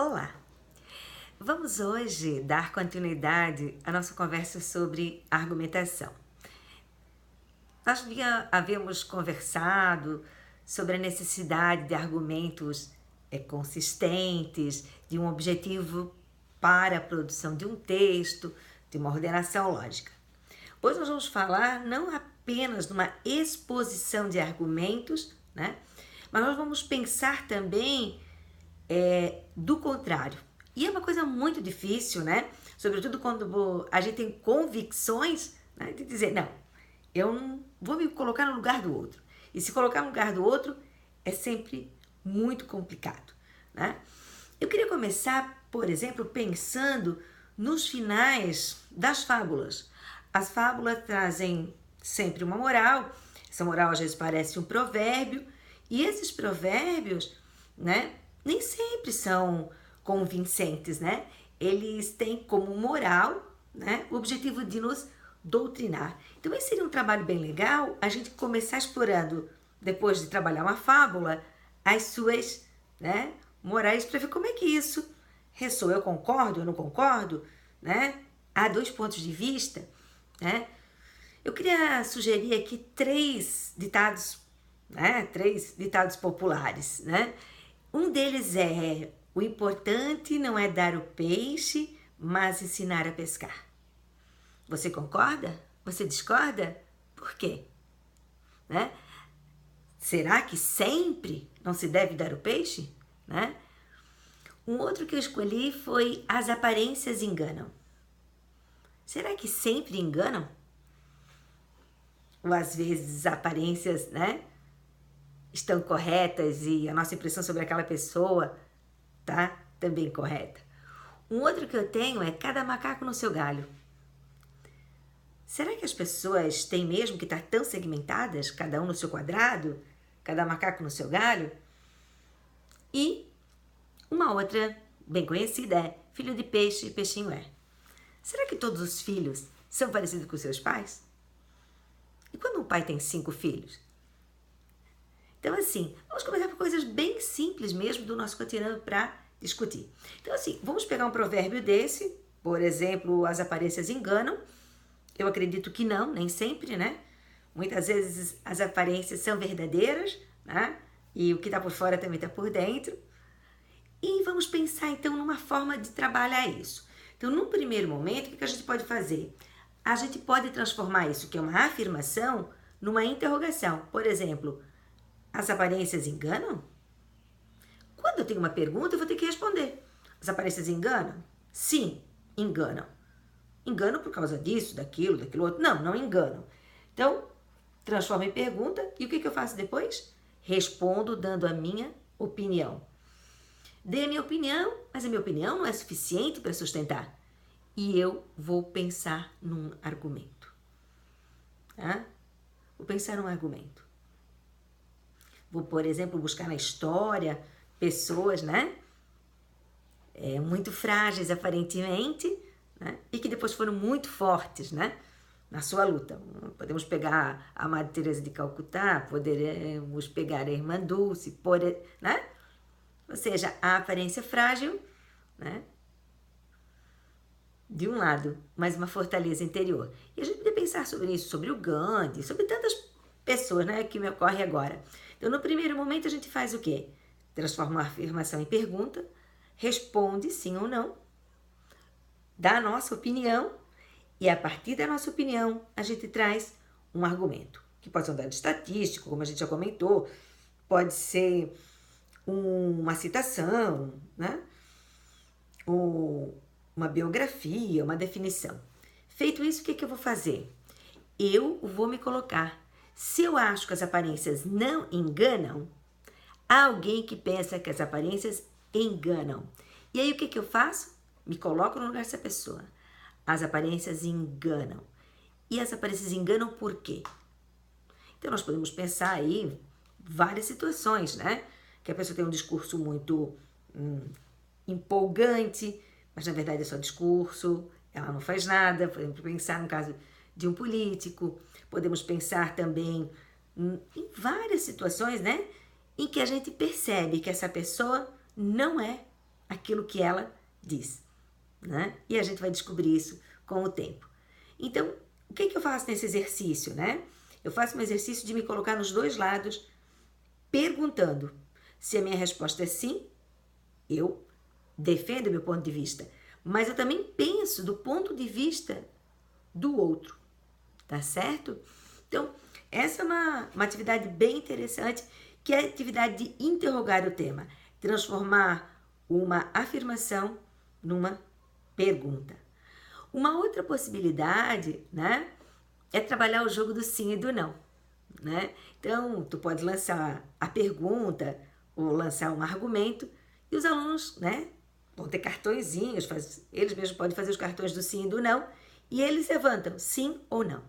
Olá! Vamos hoje dar continuidade à nossa conversa sobre argumentação. Nós havíamos conversado sobre a necessidade de argumentos consistentes, de um objetivo para a produção de um texto, de uma ordenação lógica. Hoje nós vamos falar não apenas de uma exposição de argumentos, né? Mas nós vamos pensar também do contrário. E é uma coisa muito difícil, né? Sobretudo quando a gente tem convicções, né? De dizer, não, eu não vou me colocar no lugar do outro. E se colocar no lugar do outro é sempre muito complicado, né? Eu queria começar, por exemplo, pensando nos finais das fábulas. As fábulas trazem sempre uma moral. Essa moral às vezes parece um provérbio. E esses provérbios, né, nem sempre são convincentes, né? Eles têm como moral, né, o objetivo de nos doutrinar. Então, esse seria um trabalho bem legal, a gente começar explorando, depois de trabalhar uma fábula, as suas, né, morais, para ver como é que isso ressoa. Eu concordo, eu não concordo, né? Há dois pontos de vista, né? Eu queria sugerir aqui três ditados populares, né? Um deles é: o importante não é dar o peixe, mas ensinar a pescar. Você concorda? Você discorda? Por quê? Né? Será que sempre não se deve dar o peixe? Né? Um outro que eu escolhi foi: as aparências enganam. Será que sempre enganam? Ou às vezes as aparências, né, estão corretas e a nossa impressão sobre aquela pessoa tá também correta. Um outro que eu tenho é: cada macaco no seu galho. Será que as pessoas têm mesmo que estar tão segmentadas, cada um no seu quadrado, cada macaco no seu galho? E uma outra bem conhecida é: filho de peixe, peixinho é. Será que todos os filhos são parecidos com seus pais? E quando um pai tem 5 filhos? Então, assim, vamos começar por coisas bem simples mesmo do nosso cotidiano para discutir. Então, assim, vamos pegar um provérbio desse, por exemplo, as aparências enganam. Eu acredito que não, nem sempre, né? Muitas vezes as aparências são verdadeiras, né? E o que está por fora também está por dentro. E vamos pensar, então, numa forma de trabalhar isso. Então, num primeiro momento, o que a gente pode fazer? A gente pode transformar isso, que é uma afirmação, numa interrogação. Por exemplo: as aparências enganam? Quando eu tenho uma pergunta, eu vou ter que responder. As aparências enganam? Sim, enganam. Enganam por causa disso, daquilo outro? Não, não enganam. Então, transforma em pergunta e o que eu faço depois? Respondo dando a minha opinião. Dei a minha opinião, mas a minha opinião não é suficiente para sustentar. E eu vou pensar num argumento. Tá? Vou pensar num argumento. Vou, por exemplo, buscar na história pessoas, né? Muito frágeis aparentemente, né? E que depois foram muito fortes, né? Na sua luta. Podemos pegar a Madre Teresa de Calcutá, poderemos pegar a Irmã Dulce, né? Ou seja, a aparência frágil, né? De um lado, mas uma fortaleza interior. E a gente pode pensar sobre isso, sobre o Gandhi, sobre tantas pessoas, né, que me ocorre agora. Então, no primeiro momento, a gente faz o quê? Transforma a afirmação em pergunta, responde sim ou não, dá a nossa opinião, e a partir da nossa opinião, a gente traz um argumento, que pode ser um dado estatístico, como a gente já comentou, pode ser uma citação, né? Uma biografia, uma definição. Feito isso, o que eu vou fazer? Eu vou me colocar. Se eu acho que as aparências não enganam, há alguém que pensa que as aparências enganam. E aí o que eu faço? Me coloco no lugar dessa pessoa. As aparências enganam. E as aparências enganam por quê? Então nós podemos pensar aí várias situações, né? Que a pessoa tem um discurso muito empolgante, mas na verdade é só discurso, ela não faz nada. Podemos pensar no caso de um político, podemos pensar também em várias situações, né, em que a gente percebe que essa pessoa não é aquilo que ela diz, né? E a gente vai descobrir isso com o tempo. Então, o que eu faço nesse exercício, né? Eu faço um exercício de me colocar nos dois lados, perguntando. Se a minha resposta é sim, eu defendo meu ponto de vista, mas eu também penso do ponto de vista do outro, tá certo? Então, essa é uma atividade bem interessante, que é a atividade de interrogar o tema, transformar uma afirmação numa pergunta. Uma outra possibilidade, né, é trabalhar o jogo do sim e do não, né? Então, tu pode lançar a pergunta ou lançar um argumento e os alunos, né, vão ter cartõezinhos, eles mesmos podem fazer os cartões do sim e do não e eles levantam sim ou não.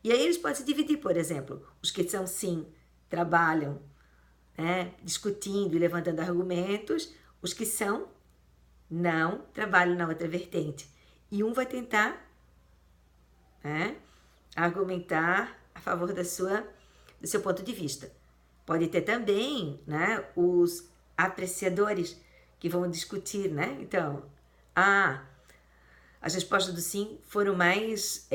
E aí eles podem se dividir, por exemplo, os que são sim trabalham, né, discutindo e levantando argumentos, os que são não trabalham na outra vertente. E um vai tentar, né, argumentar a favor do seu ponto de vista. Pode ter também, né, os apreciadores que vão discutir, né? Então, as respostas do sim foram mais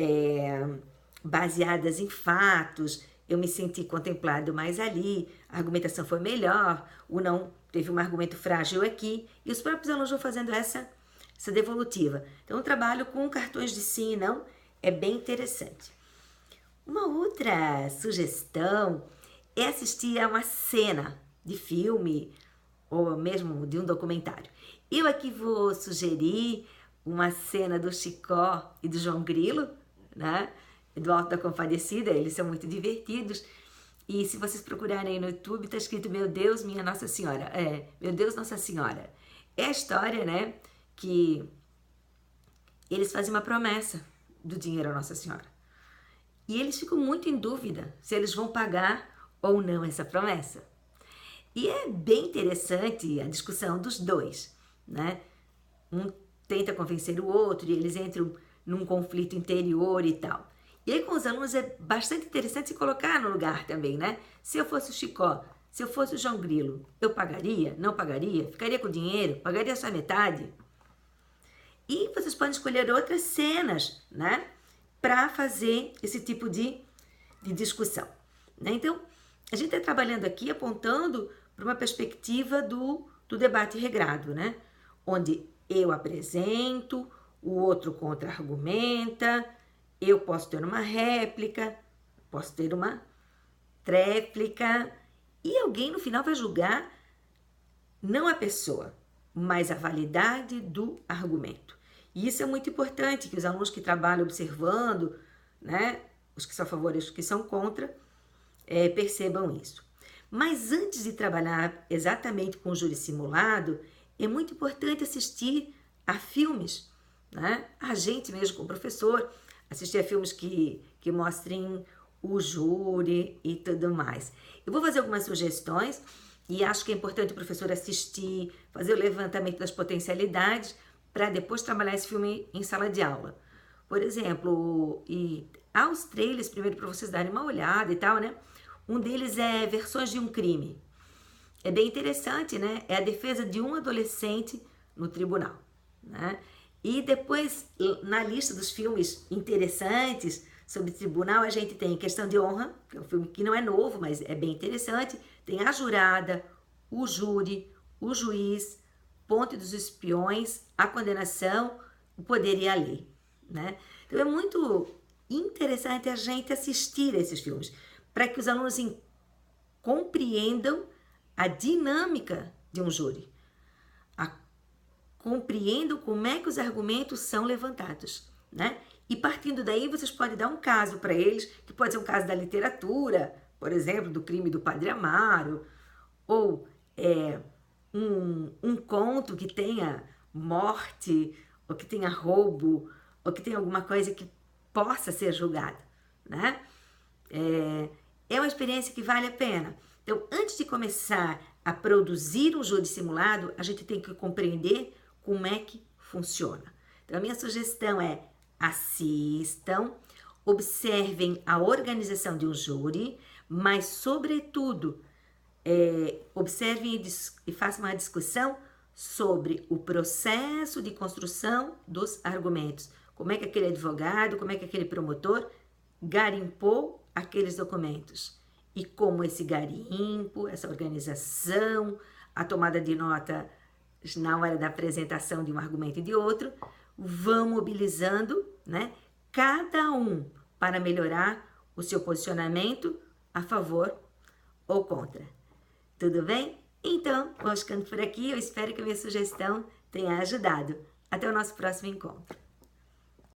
baseadas em fatos, eu me senti contemplado mais ali, a argumentação foi melhor, o não teve um argumento frágil aqui, e os próprios alunos vão fazendo essa devolutiva. Então, o trabalho com cartões de sim e não é bem interessante. Uma outra sugestão é assistir a uma cena de filme ou mesmo de um documentário. Eu aqui vou sugerir uma cena do Chicó e do João Grilo, né? Do Alto da Compadecida, eles são muito divertidos. E se vocês procurarem no YouTube, está escrito Meu Deus, Minha Nossa Senhora. Meu Deus, Nossa Senhora. É a história, né, que eles fazem uma promessa do dinheiro à Nossa Senhora. E eles ficam muito em dúvida se eles vão pagar ou não essa promessa. E é bem interessante a discussão dos dois, né? Um tenta convencer o outro e eles entram num conflito interior e tal. E aí com os alunos é bastante interessante se colocar no lugar também, né? Se eu fosse o Chicó, se eu fosse o João Grilo, eu pagaria? Não pagaria? Ficaria com o dinheiro? Pagaria só metade? E vocês podem escolher outras cenas, né? Para fazer esse tipo de discussão, né? Então, a gente está trabalhando aqui apontando para uma perspectiva do debate regrado, né? Onde eu apresento, o outro contra-argumenta, eu posso ter uma réplica, posso ter uma tréplica, e alguém no final vai julgar não a pessoa, mas a validade do argumento. E isso é muito importante, que os alunos que trabalham observando, né, os que são a favor e os que são contra, percebam isso. Mas antes de trabalhar exatamente com o júri simulado, é muito importante assistir a filmes, né? A gente mesmo, como professor, assistir a filmes que mostrem o júri e tudo mais. Eu vou fazer algumas sugestões e acho que é importante o professor assistir, fazer o levantamento das potencialidades para depois trabalhar esse filme em sala de aula. Por exemplo, há os trailers primeiro para vocês darem uma olhada e tal, né? Um deles é Versões de um Crime. É bem interessante, né? É a defesa de um adolescente no tribunal, né? E depois, na lista dos filmes interessantes sobre tribunal, a gente tem Questão de Honra, que é um filme que não é novo, mas é bem interessante. Tem A Jurada, O Júri, O Juiz, Ponte dos Espiões, A Condenação, O Poder e a Lei, né? Então é muito interessante a gente assistir a esses filmes, para que os alunos compreendam a dinâmica de um júri, compreendam como é que os argumentos são levantados, né? E partindo daí, vocês podem dar um caso para eles, que pode ser um caso da literatura, por exemplo, do crime do Padre Amaro, ou um conto que tenha morte, ou que tenha roubo, ou que tenha alguma coisa que possa ser julgada, né? É uma experiência que vale a pena. Então, antes de começar a produzir um júri simulado, a gente tem que compreender como é que funciona. Então, a minha sugestão é assistam, observem a organização de um júri, mas, sobretudo, observem e façam uma discussão sobre o processo de construção dos argumentos. Como é que aquele advogado, como é que aquele promotor garimpou aqueles documentos. E como esse garimpo, essa organização, a tomada de nota na hora da apresentação de um argumento e de outro, vão mobilizando, né, cada um para melhorar o seu posicionamento a favor ou contra. Tudo bem? Então, vou ficando por aqui. Eu espero que a minha sugestão tenha ajudado. Até o nosso próximo encontro.